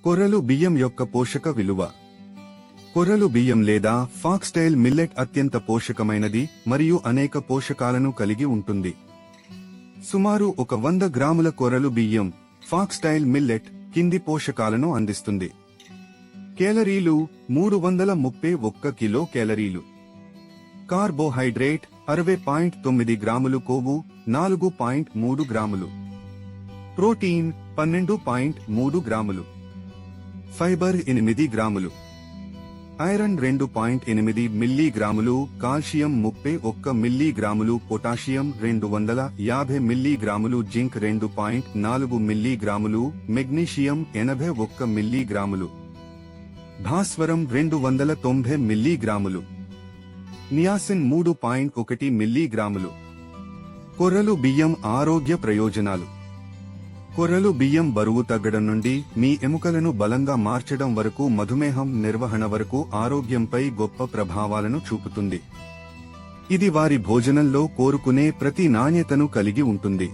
కొర్రలు బియ్యం యొక్క పోషక విలువ. కొర్రలు బియ్యం లేదా ఫాక్స్టైల్ మిల్లెట్ అత్యంత పోషకమైనది మరియు అనేక పోషకాలను కలిగి ఉంటుంది. సుమారు 100 గ్రాముల కొర్రలు బియ్యం ఫాక్స్టైల్ మిల్లెట్ కింది పోషకాలను అందిస్తుంది. కేలరీలు 331 కిలో కేలరీలు. కార్బోహైడ్రేట్ 60.9 గ్రాములు. కొవ్వు 4.3 గ్రాములు. ప్రోటీన్ 12.3 గ్రాములు. ఫైబర్ 8 గ్రాములు. ఐరన్ 2.8 మిల్లీగ్రాములు. కాల్షియం 31 మిల్లీగ్రాములు. పొటాషియం 250 మిల్లీగ్రాములు. జింక్ 2.4 మిల్లీగ్రాములు. మెగ్నీషియం 81 మిల్లీగ్రాములు. భాస్వరం 290 మిల్లీగ్రాములు. నియాసిన్ 3.1 మిల్లీగ్రాములు. కొర్రలు బియ్యం ఆరోగ్య ప్రయోజనాలు. కొర్రలు బియ్యం బరువు తగ్గడం నుండి మీ ఎముకలను బలంగా మార్చడం వరకు మధుమేహం నిర్వహణ వరకు ఆరోగ్యంపై గొప్ప ప్రభావాలను చూపుతుంది. ఇది వారి భోజనంలో కోరుకునే ప్రతి నాణ్యతను కలిగి ఉంటుంది.